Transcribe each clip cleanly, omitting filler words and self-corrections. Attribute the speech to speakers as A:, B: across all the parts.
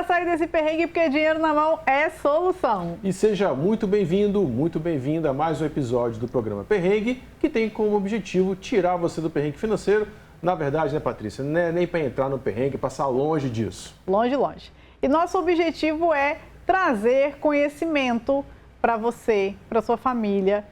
A: Bora sair desse perrengue porque dinheiro na mão é solução.
B: E seja muito bem-vindo, muito bem-vinda a mais um episódio do programa Perrengue, que tem como objetivo tirar você do perrengue financeiro. Na verdade, né, Patrícia, não é nem para entrar no perrengue, passar longe disso.
A: Longe, longe. E nosso objetivo é trazer conhecimento para você, para sua família,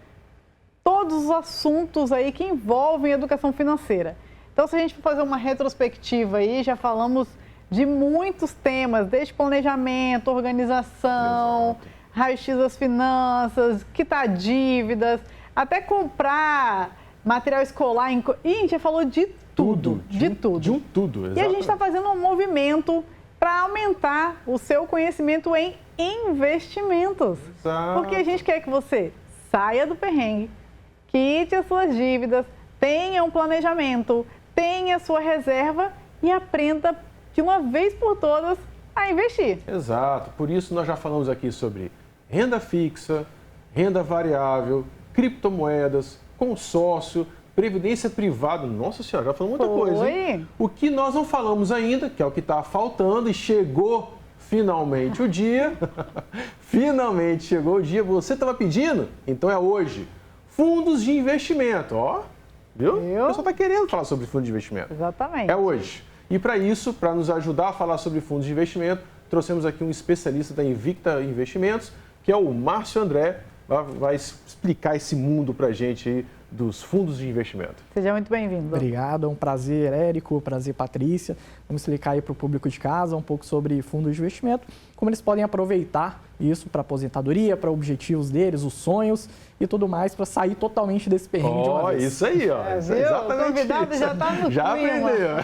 A: todos os assuntos aí que envolvem educação financeira. Então, se a gente for fazer uma retrospectiva aí, já falamos de muitos temas, desde planejamento, organização, raio-x das finanças, quitar dívidas, até comprar material escolar. E a gente já falou de tudo, de tudo.
B: De um tudo, exatamente.
A: E a gente está fazendo um movimento para aumentar o seu conhecimento em investimentos.
B: Exato.
A: Porque a gente quer que você saia do perrengue, quite as suas dívidas, tenha um planejamento, tenha sua reserva e aprenda de uma vez por todas a investir.
B: Exato, por isso nós já falamos aqui sobre renda fixa, renda variável, criptomoedas, consórcio, previdência privada. Nossa senhora, já falamos muita coisa, hein? O que nós não falamos ainda, que é o que está faltando e chegou finalmente o dia, finalmente chegou o dia, você estava pedindo? Então é hoje. Fundos de investimento, ó, viu? O pessoal está querendo falar sobre fundos de investimento.
A: Exatamente.
B: É hoje. E para isso, para nos ajudar a falar sobre fundos de investimento, trouxemos aqui um especialista da Invicta Investimentos, que é o Márcio André, vai explicar esse mundo para a gente aí dos fundos de investimento.
A: Seja muito bem-vindo.
C: Obrigado, é um prazer, Érico, prazer, Patrícia. Vamos explicar aí para o público de casa um pouco sobre fundos de investimento, como eles podem aproveitar isso para aposentadoria, para objetivos deles, os sonhos e tudo mais, para sair totalmente desse perrengue de uma vez.
B: Isso aí, ó.
A: Exatamente. O convidado já está no
B: já
A: clima.
B: aprendeu.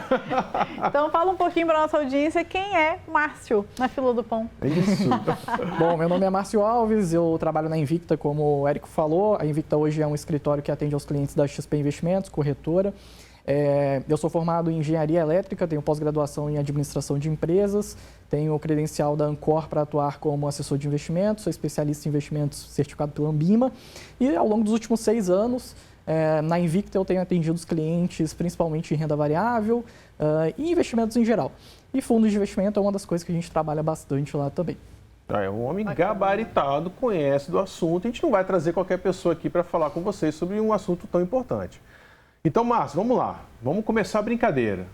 A: Então fala um pouquinho para nossa audiência quem é Márcio na fila do pão.
B: Isso.
C: Bom, meu nome é Márcio Alves, eu trabalho na Invicta, como o Érico falou. A Invicta hoje é um escritório que atende aos clientes da XP Investimentos, corretora. Eu sou formado em engenharia elétrica, tenho pós-graduação em administração de empresas, tenho o credencial da Ancor para atuar como assessor de investimentos, sou especialista em investimentos certificado pela Ambima e ao longo dos últimos 6 anos, na Invicta eu tenho atendido os clientes principalmente em renda variável e investimentos em geral. E fundos de investimento é uma das coisas que a gente trabalha bastante lá também.
B: É um homem gabaritado, conhece do assunto. A gente não vai trazer qualquer pessoa aqui para falar com vocês sobre um assunto tão importante. Então, Márcio, vamos lá. Vamos começar a brincadeira.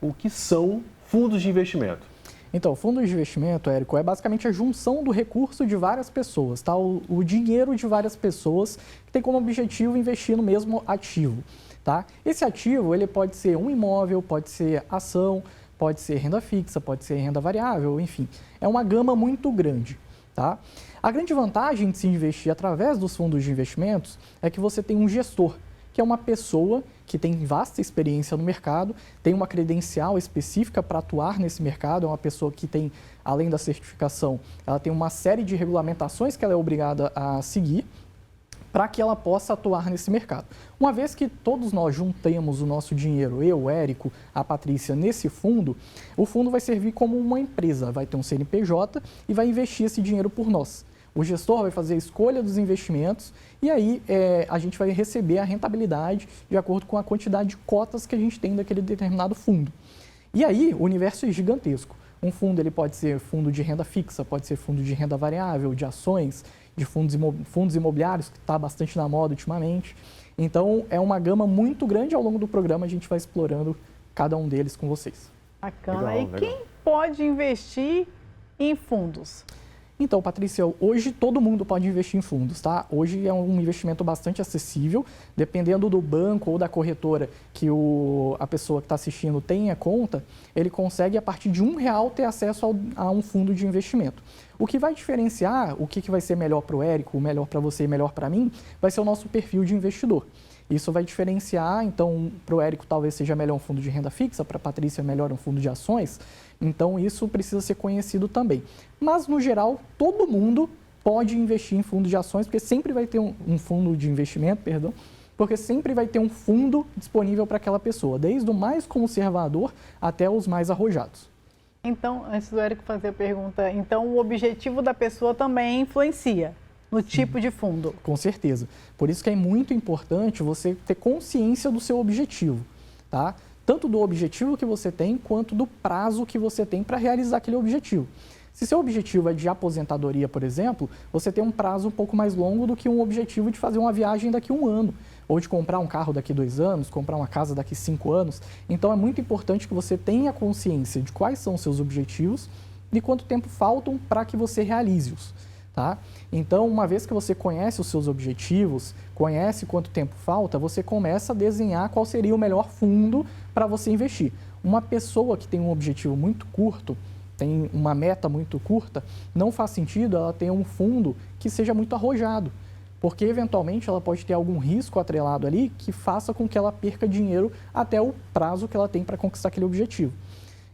B: O que são fundos de investimento?
C: Então, fundos de investimento, Érico, é basicamente a junção do recurso de várias pessoas, tá? O dinheiro de várias pessoas que tem como objetivo investir no mesmo ativo, tá? Esse ativo, ele pode ser um imóvel, pode ser ação, pode ser renda fixa, pode ser renda variável, enfim. É uma gama muito grande, tá? A grande vantagem de se investir através dos fundos de investimentos é que você tem um gestor, que é uma pessoa que tem vasta experiência no mercado, tem uma credencial específica para atuar nesse mercado, é uma pessoa que tem, além da certificação, ela tem uma série de regulamentações que ela é obrigada a seguir para que ela possa atuar nesse mercado. Uma vez que todos nós juntemos o nosso dinheiro, eu, o Érico, a Patrícia, nesse fundo, o fundo vai servir como uma empresa, vai ter um CNPJ e vai investir esse dinheiro por nós. O gestor vai fazer a escolha dos investimentos e aí a gente vai receber a rentabilidade de acordo com a quantidade de cotas que a gente tem daquele determinado fundo. E aí o universo é gigantesco. Um fundo ele pode ser fundo de renda fixa, pode ser fundo de renda variável, de ações, de fundos imobiliários, que está bastante na moda ultimamente. Então é uma gama muito grande, ao longo do programa a gente vai explorando cada um deles com vocês.
A: Bacana. Legal, e quem pode investir em fundos?
C: Então, Patrícia, hoje todo mundo pode investir em fundos, tá? Hoje é um investimento bastante acessível, dependendo do banco ou da corretora que a pessoa que está assistindo tenha conta, ele consegue, a partir de R$1, ter acesso a um fundo de investimento. O que vai diferenciar, o que vai ser melhor para o Érico, melhor para você e melhor para mim, vai ser o nosso perfil de investidor. Isso vai diferenciar, então, para o Érico talvez seja melhor um fundo de renda fixa, para a Patrícia melhor um fundo de ações. Então, isso precisa ser conhecido também. Mas, no geral, todo mundo pode investir em fundo de ações, porque sempre vai ter um fundo de investimento, porque sempre vai ter um fundo disponível para aquela pessoa, desde o mais conservador até os mais arrojados.
A: Então, antes do Érico fazer a pergunta, então o objetivo da pessoa também influencia no tipo de fundo?
C: Com certeza. Por isso que é muito importante você ter consciência do seu objetivo, tá? tanto do objetivo que você tem, quanto do prazo que você tem para realizar aquele objetivo. Se seu objetivo é de aposentadoria, por exemplo, você tem um prazo um pouco mais longo do que um objetivo de fazer uma viagem daqui a 1 ano, ou de comprar um carro daqui a 2 anos, comprar uma casa daqui a 5 anos. Então, é muito importante que você tenha consciência de quais são os seus objetivos e quanto tempo faltam para que você realize-os. Tá? Então, uma vez que você conhece os seus objetivos, conhece quanto tempo falta, você começa a desenhar qual seria o melhor fundo para você investir. Uma pessoa que tem um objetivo muito curto, tem uma meta muito curta, não faz sentido ela ter um fundo que seja muito arrojado, porque eventualmente ela pode ter algum risco atrelado ali que faça com que ela perca dinheiro até o prazo que ela tem para conquistar aquele objetivo.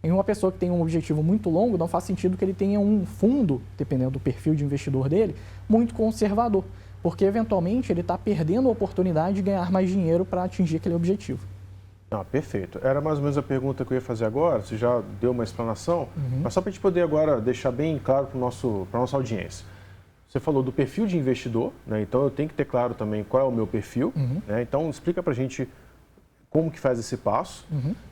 C: Em uma pessoa que tem um objetivo muito longo, não faz sentido que ele tenha um fundo, dependendo do perfil de investidor dele, muito conservador, porque eventualmente ele está perdendo a oportunidade de ganhar mais dinheiro para atingir aquele objetivo.
B: Ah, perfeito. Era mais ou menos a pergunta que eu ia fazer agora, você já deu uma explanação, mas só para a gente poder agora deixar bem claro para a nossa audiência. Você falou do perfil de investidor, né? Então eu tenho que ter claro também qual é o meu perfil, né? Então explica para a gente como que faz esse passo.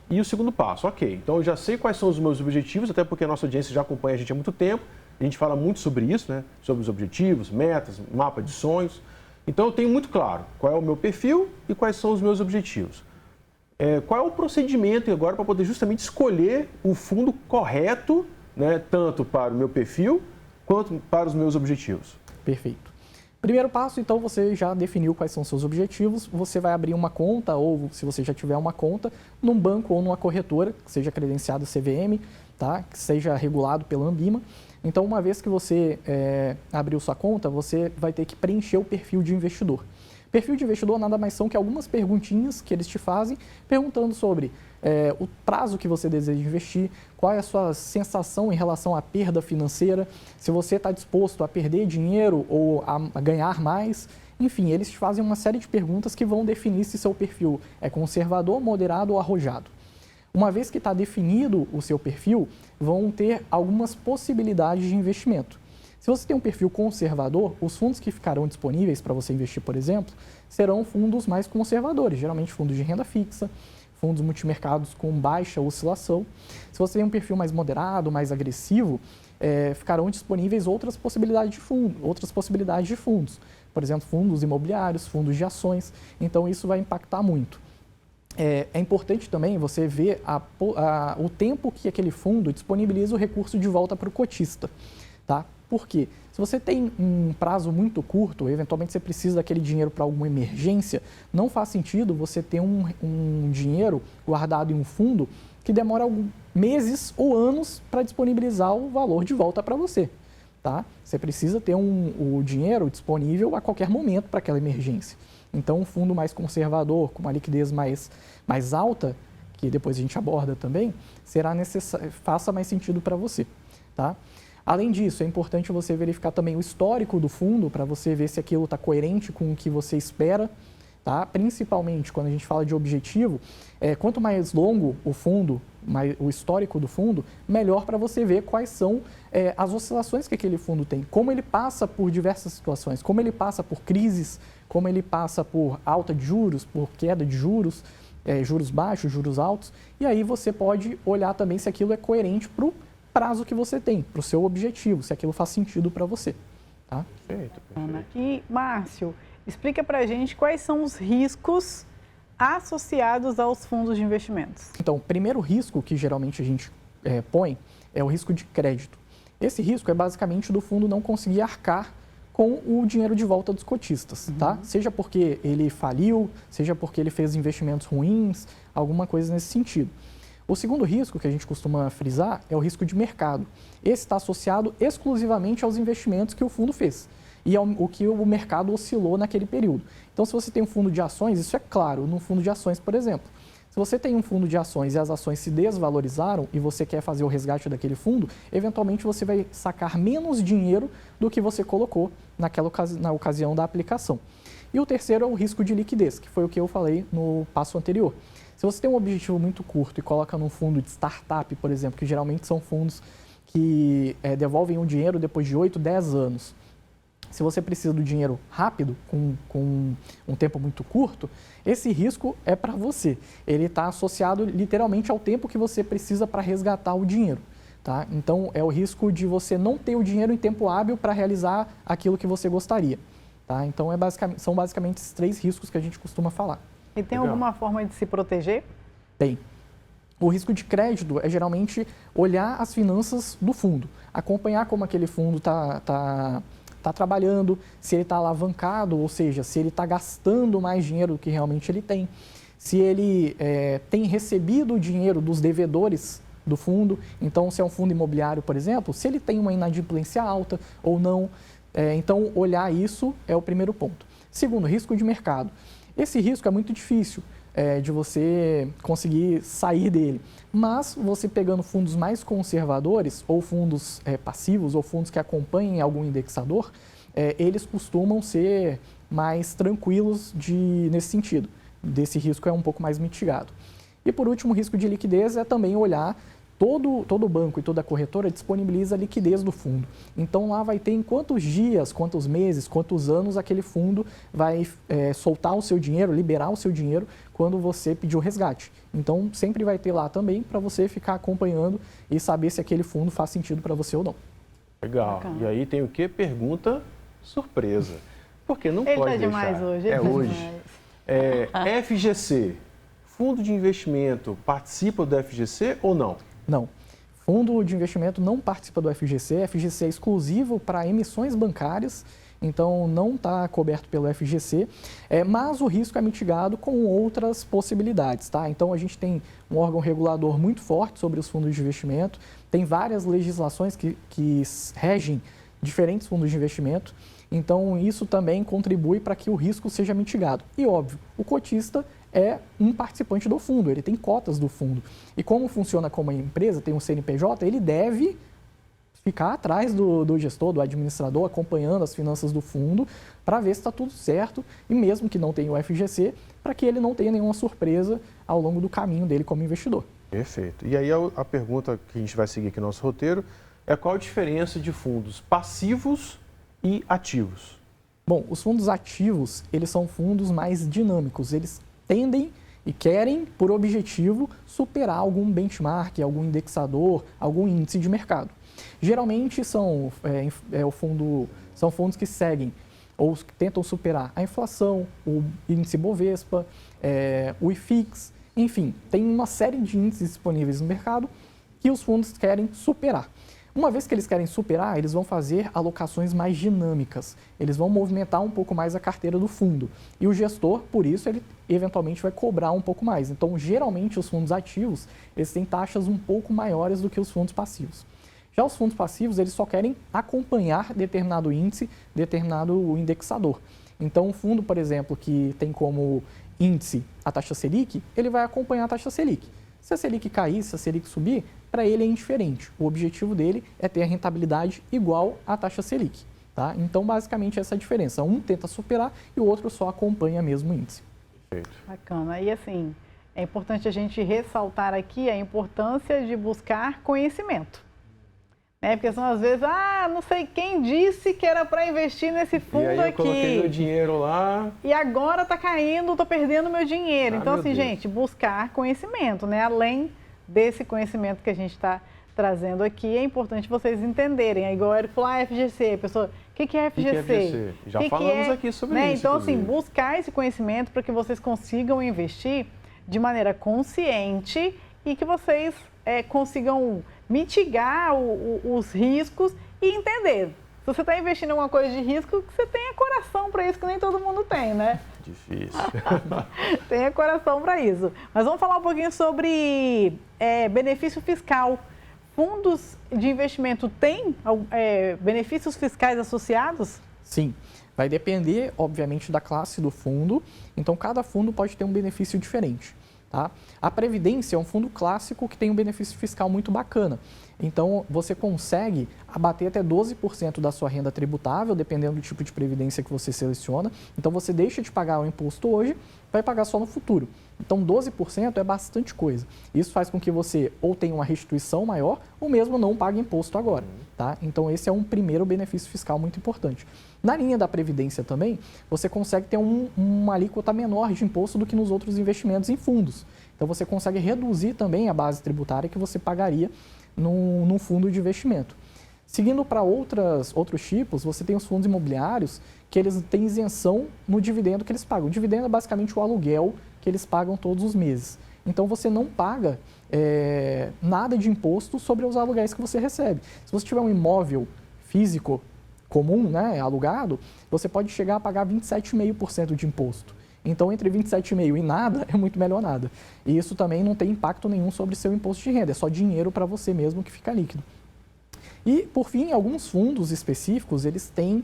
B: E o segundo passo, ok, então eu já sei quais são os meus objetivos, até porque a nossa audiência já acompanha a gente há muito tempo, a gente fala muito sobre isso, né? Sobre os objetivos, metas, mapa de sonhos. Então eu tenho muito claro qual é o meu perfil e quais são os meus objetivos. Qual é o procedimento agora para poder justamente escolher o fundo correto, né, tanto para o meu perfil quanto para os meus objetivos?
C: Perfeito. Primeiro passo, então, você já definiu quais são os seus objetivos, você vai abrir uma conta, ou se você já tiver uma conta, num banco ou numa corretora, que seja credenciado CVM, tá? Que seja regulado pela Anbima. Então, uma vez que você abriu sua conta, você vai ter que preencher o perfil de investidor. Perfil de investidor nada mais são que algumas perguntinhas que eles te fazem, perguntando sobre o prazo que você deseja investir, qual é a sua sensação em relação à perda financeira, se você está disposto a perder dinheiro ou a ganhar mais. Enfim, eles te fazem uma série de perguntas que vão definir se seu perfil é conservador, moderado ou arrojado. Uma vez que está definido o seu perfil, vão ter algumas possibilidades de investimento. Se você tem um perfil conservador, os fundos que ficarão disponíveis para você investir, por exemplo, serão fundos mais conservadores, geralmente fundos de renda fixa, fundos multimercados com baixa oscilação. Se você tem um perfil mais moderado, mais agressivo, ficarão disponíveis outras possibilidades de fundos, por exemplo, fundos imobiliários, fundos de ações. Então, isso vai impactar muito. É importante também você ver o tempo que aquele fundo disponibiliza o recurso de volta para o cotista, tá? Por quê? Se você tem um prazo muito curto, eventualmente você precisa daquele dinheiro para alguma emergência, não faz sentido você ter um dinheiro guardado em um fundo que demora meses ou anos para disponibilizar o valor de volta para você. Tá? Você precisa ter o dinheiro disponível a qualquer momento para aquela emergência. Então, um fundo mais conservador, com uma liquidez mais alta, que depois a gente aborda também, faça mais sentido para você. Tá? Além disso, é importante você verificar também o histórico do fundo para você ver se aquilo está coerente com o que você espera. Tá? Principalmente quando a gente fala de objetivo, quanto mais longo o fundo, o histórico do fundo, melhor para você ver quais são as oscilações que aquele fundo tem, como ele passa por diversas situações, como ele passa por crises, como ele passa por alta de juros, por queda de juros, juros baixos, juros altos, e aí você pode olhar também se aquilo é coerente para o prazo que você tem, para o seu objetivo, se aquilo faz sentido para você. Tá?
B: Perfeito.
A: Ana. E, Márcio, explica para a gente quais são os riscos associados aos fundos de investimentos.
C: Então, o primeiro risco que geralmente a gente põe é o risco de crédito. Esse risco é basicamente do fundo não conseguir arcar com o dinheiro de volta dos cotistas, tá? Seja porque ele faliu, seja porque ele fez investimentos ruins, alguma coisa nesse sentido. O segundo risco que a gente costuma frisar é o risco de mercado. Esse está associado exclusivamente aos investimentos que o fundo fez e ao que o mercado oscilou naquele período. Então, se você tem um fundo de ações, isso é claro, no fundo de ações, por exemplo. Se você tem um fundo de ações e as ações se desvalorizaram e você quer fazer o resgate daquele fundo, eventualmente você vai sacar menos dinheiro do que você colocou na ocasião da aplicação. E o terceiro é o risco de liquidez, que foi o que eu falei no passo anterior. Se você tem um objetivo muito curto e coloca num fundo de startup, por exemplo, que geralmente são fundos que devolvem o dinheiro depois de 8, 10 anos, se você precisa do dinheiro rápido, com um tempo muito curto, esse risco é para você. Ele está associado literalmente ao tempo que você precisa para resgatar o dinheiro. Tá? Então, é o risco de você não ter o dinheiro em tempo hábil para realizar aquilo que você gostaria. Tá? Então, são basicamente esses 3 riscos que a gente costuma falar.
A: E tem alguma forma de se proteger?
C: Tem. O risco de crédito é geralmente olhar as finanças do fundo, acompanhar como aquele fundo está trabalhando, se ele está alavancado, ou seja, se ele está gastando mais dinheiro do que realmente ele tem, se ele tem recebido o dinheiro dos devedores do fundo. Então, se é um fundo imobiliário, por exemplo, se ele tem uma inadimplência alta ou não. Então, olhar isso é o primeiro ponto. Segundo, risco de mercado. Esse risco é muito difícil de você conseguir sair dele, mas você pegando fundos mais conservadores, ou fundos passivos, ou fundos que acompanhem algum indexador, eles costumam ser mais tranquilos nesse sentido. Desse risco é um pouco mais mitigado. E por último, o risco de liquidez é também olhar todo banco e toda corretora disponibiliza a liquidez do fundo. Então lá vai ter em quantos dias, quantos meses, quantos anos aquele fundo vai soltar o seu dinheiro, liberar o seu dinheiro quando você pedir o resgate. Então sempre vai ter lá também para você ficar acompanhando e saber se aquele fundo faz sentido para você ou não.
B: Legal. Bacana. E aí tem o quê? Pergunta surpresa. Porque não
A: ele
B: pode
A: tá
B: deixar.
A: Demais hoje.
B: Hoje. FGC, fundo de investimento, participa do FGC ou não?
C: Não. Fundo de investimento não participa do FGC. FGC é exclusivo para emissões bancárias, então não está coberto pelo FGC, mas o risco é mitigado com outras possibilidades. Tá? Então a gente tem um órgão regulador muito forte sobre os fundos de investimento, tem várias legislações que regem diferentes fundos de investimento, então isso também contribui para que o risco seja mitigado. E óbvio, o cotista é um participante do fundo, ele tem cotas do fundo. E como funciona como empresa, tem um CNPJ, ele deve ficar atrás do gestor, do administrador, acompanhando as finanças do fundo, para ver se está tudo certo, e mesmo que não tenha o FGC, para que ele não tenha nenhuma surpresa ao longo do caminho dele como investidor.
B: Perfeito. E aí a pergunta que a gente vai seguir aqui no nosso roteiro é qual a diferença de fundos passivos e ativos?
C: Bom, os fundos ativos, eles são fundos mais dinâmicos, eles tendem e querem, por objetivo, superar algum benchmark, algum indexador, algum índice de mercado. Geralmente são fundos que seguem ou que tentam superar a inflação, o índice Bovespa, o IFIX, enfim, tem uma série de índices disponíveis no mercado que os fundos querem superar. Uma vez que eles querem superar, eles vão fazer alocações mais dinâmicas. Eles vão movimentar um pouco mais a carteira do fundo. E o gestor, por isso, ele eventualmente vai cobrar um pouco mais. Então, geralmente, os fundos ativos, eles têm taxas um pouco maiores do que os fundos passivos. Já os fundos passivos, eles só querem acompanhar determinado índice, determinado indexador. Então, um fundo, por exemplo, que tem como índice a taxa Selic, ele vai acompanhar a taxa Selic. Se a Selic cair, se a Selic subir, para ele é indiferente. O objetivo dele é ter a rentabilidade igual à taxa Selic. Tá? Então, basicamente, essa é a diferença. Um tenta superar e o outro só acompanha mesmo índice.
B: Perfeito.
A: Bacana. E assim, é importante a gente ressaltar aqui a importância de buscar conhecimento. Porque são às vezes, não sei quem disse que era para investir nesse fundo aqui.
B: E aí eu coloquei meu dinheiro lá.
A: E agora está caindo, estou perdendo meu dinheiro. Então, assim,
B: Deus.
A: gente, buscar conhecimento, né? Além desse conhecimento que a gente está trazendo aqui, é importante vocês entenderem. É igual o Érico falou, FGC, pessoa, o que é FGC?
B: O que é FGC? Já falamos aqui sobre isso.
A: Então,
B: inclusive.
A: assim, buscar esse conhecimento para que vocês consigam investir de maneira consciente e que vocês consigam mitigar os riscos e entender. Se você está investindo em alguma coisa de risco, que você tenha coração para isso, que nem todo mundo tem, né?
B: Difícil.
A: Tenha coração para isso. Mas vamos falar um pouquinho sobre benefício fiscal. Fundos de investimento têm benefícios fiscais associados?
C: Sim. Vai depender, obviamente, da classe do fundo. Então, cada fundo pode ter um benefício diferente. Tá? A Previdência é um fundo clássico que tem um benefício fiscal muito bacana. Então, você consegue abater até 12% da sua renda tributável, dependendo do tipo de previdência que você seleciona. Então, você deixa de pagar o imposto hoje, vai pagar só no futuro. Então, 12% é bastante coisa. Isso faz com que você ou tenha uma restituição maior, ou mesmo não pague imposto agora. Tá? Então, esse é um primeiro benefício fiscal muito importante. Na linha da Previdência também, você consegue ter uma alíquota menor de imposto do que nos outros investimentos em fundos. Então, você consegue reduzir também a base tributária que você pagaria num fundo de investimento. Seguindo para outros tipos, você tem os fundos imobiliários que eles têm isenção no dividendo que eles pagam. O dividendo é basicamente o aluguel que eles pagam todos os meses. Então, você não paga nada de imposto sobre os aluguéis que você recebe. Se você tiver um imóvel físico comum, né, alugado, você pode chegar a pagar 27,5% de imposto. Então, entre 27,5% e nada, é muito melhor nada. E isso também não tem impacto nenhum sobre seu imposto de renda, é só dinheiro para você mesmo que fica líquido. E, por fim, alguns fundos específicos, eles têm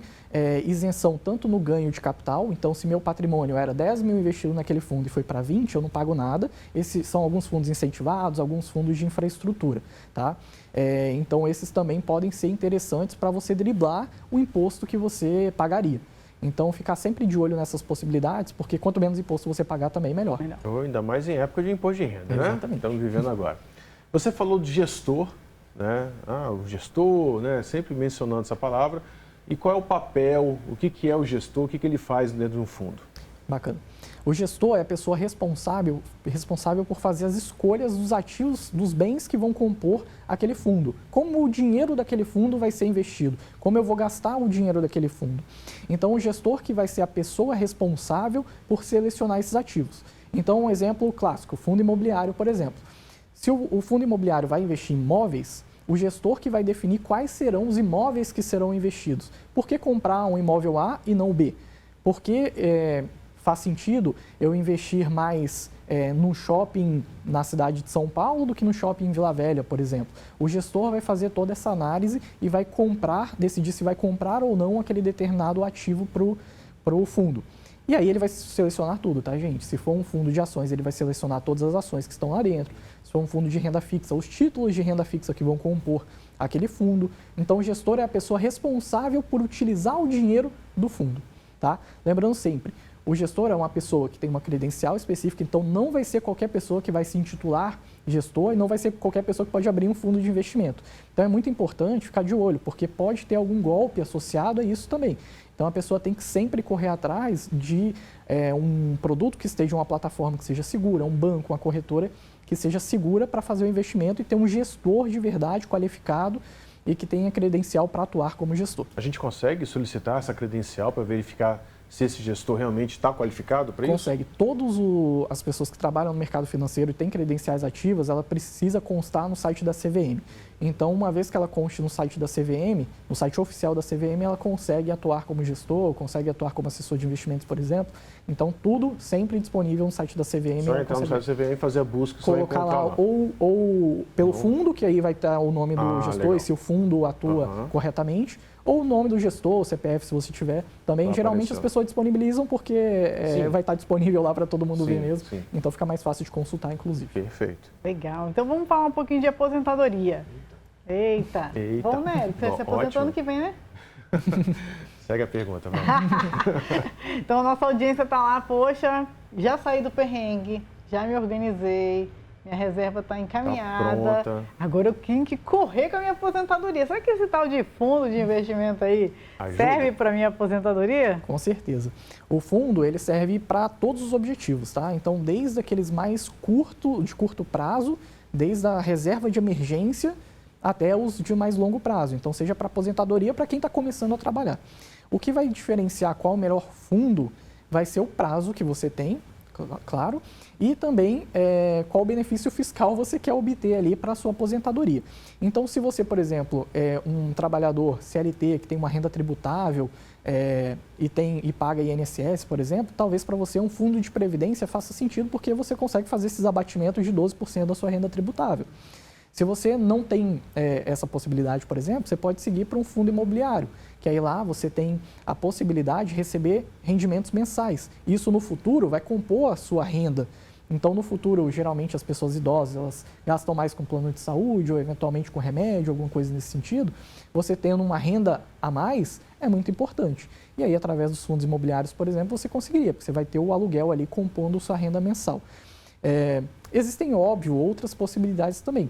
C: isenção tanto no ganho de capital. Então, se meu patrimônio era 10 mil investido naquele fundo e foi para 20, eu não pago nada. Esses são alguns fundos incentivados, alguns fundos de infraestrutura. Tá? Então, esses também podem ser interessantes para você driblar o imposto que você pagaria. Então, ficar sempre de olho nessas possibilidades, porque quanto menos imposto você pagar também, melhor.
B: Ainda mais em época de imposto de renda, né?
C: Exatamente.
B: Estamos vivendo agora. Você falou de gestor, né? O gestor, né? Sempre mencionando essa palavra. E qual é o papel, o que é o gestor, o que ele faz dentro de um fundo?
C: Bacana. O gestor é a pessoa responsável por fazer as escolhas dos ativos, dos bens que vão compor aquele fundo. Como o dinheiro daquele fundo vai ser investido, como eu vou gastar o dinheiro daquele fundo. Então, o gestor que vai ser a pessoa responsável por selecionar esses ativos. Então, um exemplo clássico, o fundo imobiliário, por exemplo. Se o fundo imobiliário vai investir em imóveis, o gestor que vai definir quais serão os imóveis que serão investidos. Por que comprar um imóvel A e não o B? Porque faz sentido eu investir mais num shopping na cidade de São Paulo do que no shopping em Vila Velha, por exemplo. O gestor vai fazer toda essa análise e vai decidir se vai comprar ou não aquele determinado ativo para o fundo. E aí ele vai selecionar tudo, tá, gente? Se for um fundo de ações, ele vai selecionar todas as ações que estão lá dentro. Se for um fundo de renda fixa, os títulos de renda fixa que vão compor aquele fundo. Então, o gestor é a pessoa responsável por utilizar o dinheiro do fundo, tá? Lembrando sempre, o gestor é uma pessoa que tem uma credencial específica, então não vai ser qualquer pessoa que vai se intitular gestor e não vai ser qualquer pessoa que pode abrir um fundo de investimento. Então, é muito importante ficar de olho, porque pode ter algum golpe associado a isso também. Então, a pessoa tem que sempre correr atrás de um produto que esteja uma plataforma que seja segura, um banco, uma corretora que seja segura para fazer o investimento e ter um gestor de verdade qualificado e que tenha credencial para atuar como gestor.
B: A gente consegue solicitar essa credencial para verificar se esse gestor realmente está qualificado para isso?
C: Consegue. Todas as pessoas que trabalham no mercado financeiro e têm credenciais ativas, ela precisa constar no site da CVM. Então, uma vez que ela conste no site da CVM, no site oficial da CVM, ela consegue atuar como gestor, consegue atuar como assessor de investimentos, por exemplo. Então, tudo sempre disponível no site da CVM.
B: Só entrar no site da CVM e fazer a busca,
C: colocar lá. Ou pelo fundo, que aí vai estar o nome do gestor, legal. E se o fundo atua corretamente, ou o nome do gestor, o CPF, se você tiver. Também, geralmente, as pessoas disponibilizam porque vai estar disponível lá para todo mundo ver mesmo. Sim. Então, fica mais fácil de consultar, inclusive.
B: Perfeito.
A: Legal. Então, vamos falar um pouquinho de aposentadoria. Eita. Bom, né? Você se aposenta ano que vem, né?
B: Segue a pergunta, vai.
A: Então, a nossa audiência está lá, poxa, já saí do perrengue, já me organizei, minha reserva está encaminhada.
B: Tá pronta.
A: Agora eu tenho que correr com a minha aposentadoria. Será que esse tal de fundo de investimento aí serve para a minha aposentadoria?
C: Com certeza. O fundo, ele serve para todos os objetivos, tá? Então, desde aqueles mais de curto prazo, desde a reserva de emergência até os de mais longo prazo. Então, seja para aposentadoria para quem está começando a trabalhar. O que vai diferenciar qual o melhor fundo vai ser o prazo que você tem, claro, e também qual benefício fiscal você quer obter ali para a sua aposentadoria. Então, se você, por exemplo, é um trabalhador CLT que tem uma renda tributável e paga INSS, por exemplo, talvez para você um fundo de previdência faça sentido porque você consegue fazer esses abatimentos de 12% da sua renda tributável. Se você não tem essa possibilidade, por exemplo, você pode seguir para um fundo imobiliário, que aí lá você tem a possibilidade de receber rendimentos mensais. Isso no futuro vai compor a sua renda Então, no futuro, geralmente as pessoas idosas, elas gastam mais com plano de saúde ou eventualmente com remédio, alguma coisa nesse sentido. Você tendo uma renda a mais é muito importante. E aí, através dos fundos imobiliários, por exemplo, você conseguiria, porque você vai ter o aluguel ali compondo sua renda mensal. Existem, óbvio, outras possibilidades também.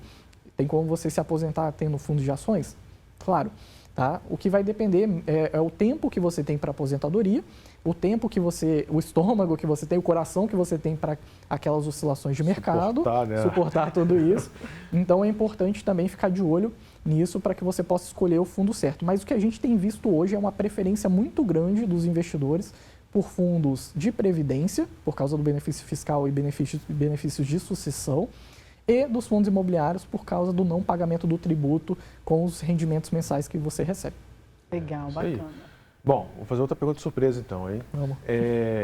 C: Tem como você se aposentar tendo fundos de ações? Claro. Tá? O que vai depender é o tempo que você tem para aposentadoria, o tempo que o estômago que você tem, o coração que você tem para aquelas oscilações de mercado, suportar tudo isso. Então é importante também ficar de olho nisso para que você possa escolher o fundo certo. Mas o que a gente tem visto hoje é uma preferência muito grande dos investidores por fundos de previdência, por causa do benefício fiscal e benefícios de sucessão, e dos fundos imobiliários por causa do não pagamento do tributo com os rendimentos mensais que você recebe.
A: Legal, bacana.
B: Bom, vou fazer outra pergunta surpresa então, hein?
C: Vamos.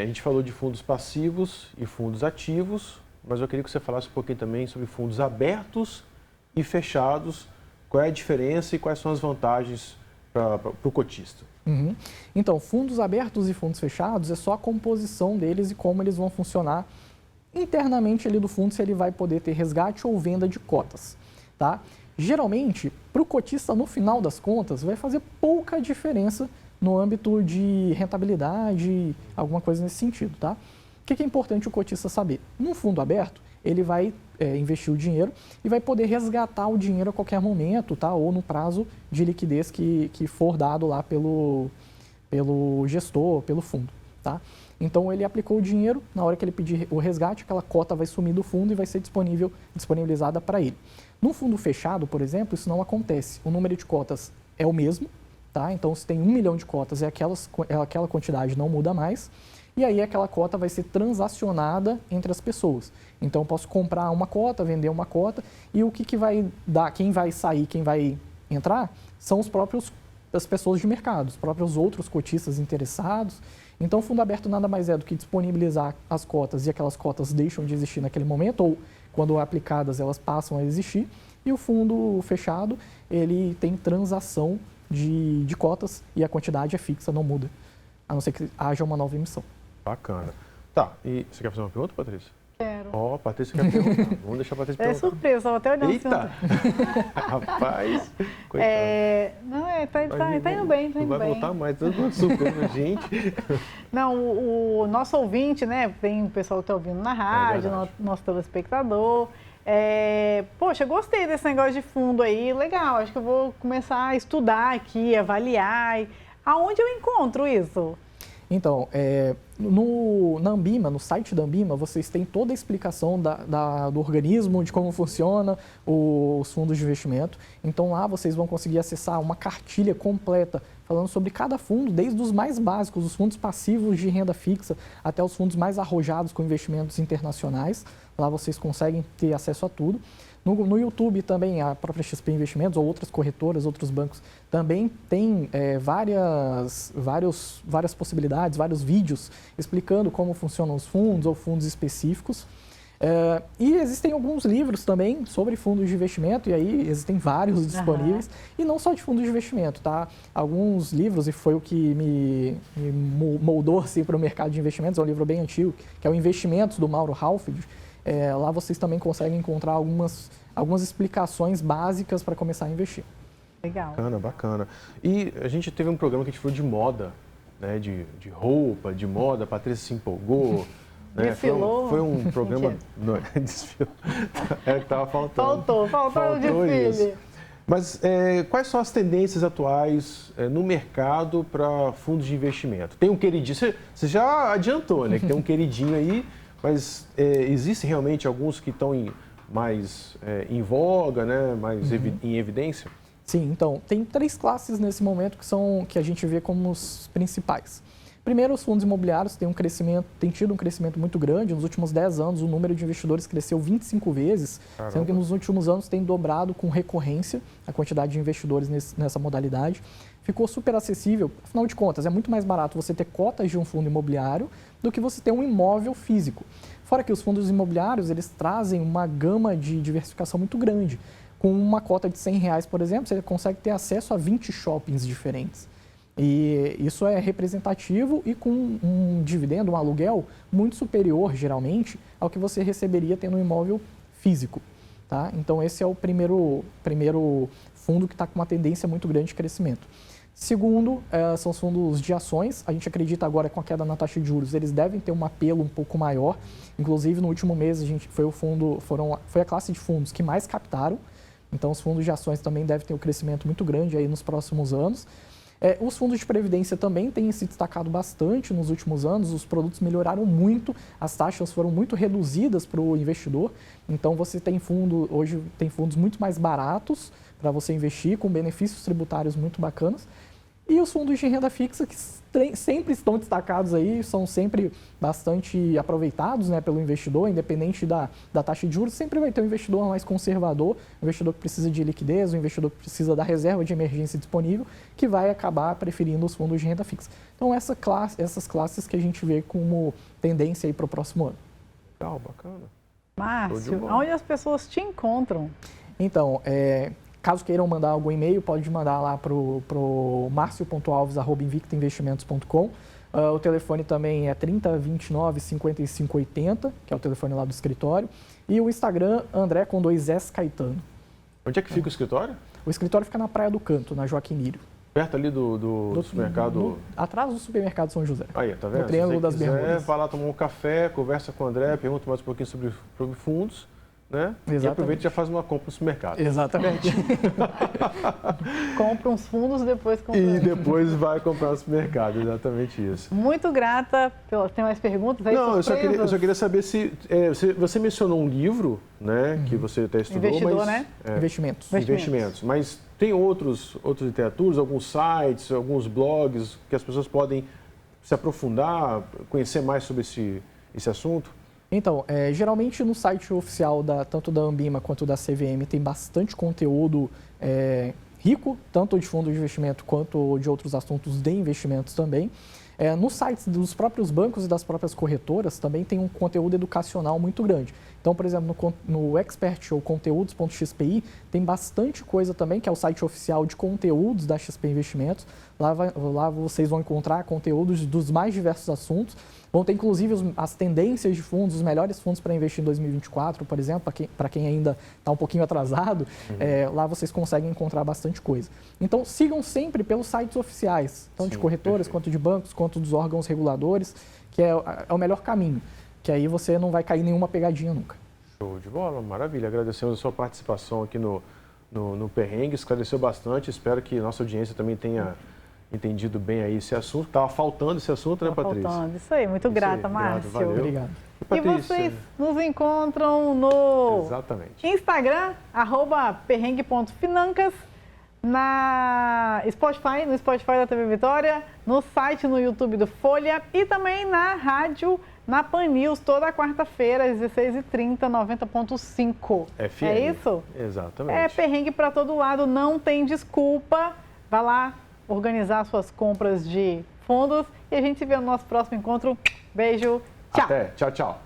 B: A gente falou de fundos passivos e fundos ativos, mas eu queria que você falasse um pouquinho também sobre fundos abertos e fechados. Qual é a diferença e quais são as vantagens para o cotista?
C: Uhum. Então, fundos abertos e fundos fechados é só a composição deles e como eles vão funcionar internamente ali do fundo, se ele vai poder ter resgate ou venda de cotas, tá? Geralmente, para o cotista, no final das contas, vai fazer pouca diferença no âmbito de rentabilidade, alguma coisa nesse sentido, tá? O que é importante o cotista saber? No fundo aberto, ele vai investir o dinheiro e vai poder resgatar o dinheiro a qualquer momento, tá? Ou no prazo de liquidez que for dado lá pelo gestor, pelo fundo, tá? Então, ele aplicou o dinheiro, na hora que ele pedir o resgate, aquela cota vai sumir do fundo e vai ser disponibilizada para ele. No fundo fechado, por exemplo, isso não acontece. O número de cotas é o mesmo, tá? Então, se tem 1 milhão de cotas, aquela quantidade não muda mais. E aí, aquela cota vai ser transacionada entre as pessoas. Então, eu posso comprar uma cota, vender uma cota, e o que vai dar, quem vai sair, quem vai entrar, são as pessoas de mercado, os próprios outros cotistas interessados. Então, o fundo aberto nada mais é do que disponibilizar as cotas e aquelas cotas deixam de existir naquele momento ou, quando aplicadas, elas passam a existir. E o fundo fechado, ele tem transação de cotas e a quantidade é fixa, não muda, a não ser que haja uma nova emissão.
B: Bacana. Tá, e você quer fazer uma pergunta, Patrícia?
A: Quero.
B: Ó, Patrícia quer perguntar. Vamos deixar a Patrícia perguntar.
A: É surpresa, estava até olhando.
B: Eita! Rapaz, coitado.
A: Não, tá indo bem, tá indo bem.
B: Não vai voltar mais, tudo surpresa, gente.
A: Não, o nosso ouvinte, né, tem o pessoal que está ouvindo na rádio, nosso telespectador. Poxa, gostei desse negócio de fundo aí, legal, acho que eu vou começar a estudar aqui, avaliar. Aonde eu encontro isso?
C: Então, na Ambima, no site da Ambima, vocês têm toda a explicação do organismo, de como funciona os fundos de investimento. Então, lá vocês vão conseguir acessar uma cartilha completa falando sobre cada fundo, desde os mais básicos, os fundos passivos de renda fixa, até os fundos mais arrojados com investimentos internacionais. Lá vocês conseguem ter acesso a tudo. No YouTube também, a própria XP Investimentos ou outras corretoras, outros bancos, também tem várias possibilidades, vários vídeos explicando como funcionam os fundos ou fundos específicos. E existem alguns livros também sobre fundos de investimento, e aí existem vários disponíveis, e não só de fundos de investimento, tá? Alguns livros, e foi o que me moldou assim, para o mercado de investimentos, é um livro bem antigo, que é o Investimentos, do Mauro Halford. Lá vocês também conseguem encontrar algumas explicações básicas para começar a investir.
A: Legal.
B: Bacana. E a gente teve um programa que a gente falou de moda, né? De roupa, de moda, a Patrícia se empolgou. Né?
A: Desfilou.
B: Foi um programa... Não, desfilou. Era que estava faltando.
A: Faltou o desfile. Isso.
B: Mas quais são as tendências atuais no mercado para fundos de investimento? Tem um queridinho, você já adiantou, né? Que tem um queridinho aí, mas existem realmente alguns que estão mais em voga, né? Mais em evidência?
C: Sim, então, tem 3 classes nesse momento que a gente vê como os principais. Primeiro, os fundos imobiliários têm tido um crescimento muito grande. Nos últimos 10 anos, o número de investidores cresceu 25 vezes, Caramba. Sendo que nos últimos anos tem dobrado com recorrência a quantidade de investidores nessa modalidade. Ficou super acessível, afinal de contas, é muito mais barato você ter cotas de um fundo imobiliário do que você ter um imóvel físico. Fora que os fundos imobiliários, eles trazem uma gama de diversificação muito grande. Com uma cota de R$100, por exemplo, você consegue ter acesso a 20 shoppings diferentes. E isso é representativo e com um dividendo, um aluguel muito superior, geralmente, ao que você receberia tendo um imóvel físico. Tá? Então, esse é o primeiro fundo que está com uma tendência muito grande de crescimento. Segundo, são os fundos de ações. A gente acredita agora com a queda na taxa de juros, eles devem ter um apelo um pouco maior. Inclusive, no último mês, foi a classe de fundos que mais captaram. Então, os fundos de ações também devem ter um crescimento muito grande aí nos próximos anos. Os fundos de previdência também têm se destacado bastante nos últimos anos, os produtos melhoraram muito, as taxas foram muito reduzidas para o investidor, então você tem hoje tem fundos muito mais baratos para você investir, com benefícios tributários muito bacanas. E os fundos de renda fixa, que sempre estão destacados aí, são sempre bastante aproveitados, né, pelo investidor, independente da taxa de juros, sempre vai ter um investidor mais conservador, um investidor que precisa de liquidez, um investidor que precisa da reserva de emergência disponível, que vai acabar preferindo os fundos de renda fixa. Então, essas classes que a gente vê como tendência aí para o próximo ano.
B: Legal, bacana.
A: Márcio, onde as pessoas te encontram?
C: Então, caso queiram mandar algum e-mail, pode mandar lá para o marcio.alves@invictainvestimentos.com. O telefone também é 3029 5580, que é o telefone lá do escritório. E o Instagram, André com 2S Caetano.
B: Onde é que fica o escritório?
C: O escritório fica na Praia do Canto, na Joaquim Nírio.
B: Perto ali do supermercado...
C: atrás do supermercado São José.
B: Aí, tá vendo?
C: No Triângulo das Bermudas.
B: Vai lá tomar um café, conversa com o André, pergunta mais um pouquinho sobre fundos, né?
C: Exatamente.
B: E aproveita e já faz uma compra no supermercado.
C: Exatamente.
A: Compra uns fundos, depois compra.
B: E depois vai comprar no supermercado, exatamente isso.
A: Muito grata. Tem mais perguntas aí?
B: Não, eu só queria saber se você mencionou um livro, né, que você até estudou,
A: Investidor,
B: mas...
A: né?
C: Investimentos.
B: Mas tem outras literaturas, alguns sites, alguns blogs que as pessoas podem se aprofundar, conhecer mais sobre esse assunto?
C: Então, geralmente no site oficial tanto da Ambima quanto da CVM tem bastante conteúdo rico, tanto de fundos de investimento quanto de outros assuntos de investimentos também. Nos sites dos próprios bancos e das próprias corretoras também tem um conteúdo educacional muito grande. Então, por exemplo, no Expert ou conteúdos.xpi tem bastante coisa também, que é o site oficial de conteúdos da XP Investimentos. Lá vocês vão encontrar conteúdos dos mais diversos assuntos. Vão ter, inclusive, as tendências de fundos, os melhores fundos para investir em 2024, por exemplo, para quem ainda está um pouquinho atrasado. Lá vocês conseguem encontrar bastante coisa. Então, sigam sempre pelos sites oficiais, tanto de corretoras, quanto de bancos, quanto dos órgãos reguladores, que é o melhor caminho, que aí você não vai cair em nenhuma pegadinha nunca.
B: Show de bola, maravilha. Agradecemos a sua participação aqui no Perrengue, esclareceu bastante. Espero que nossa audiência também tenha entendido bem aí esse assunto. Estava faltando esse assunto, né, Patrícia?
A: Faltando, isso aí. Muito grata, Márcio.
B: Valeu.
C: Obrigado.
A: E vocês nos encontram no Instagram, @perrengue.financas, no Spotify da TV Vitória, no site, no YouTube do Folha e também na rádio, na Pan News, toda quarta-feira, às 16h30, 90.5.
B: FM.
A: É isso?
B: Exatamente.
A: É perrengue para todo lado, não tem desculpa. Vai lá organizar suas compras de fundos e a gente se vê no nosso próximo encontro. Beijo, tchau.
B: Até, tchau, tchau.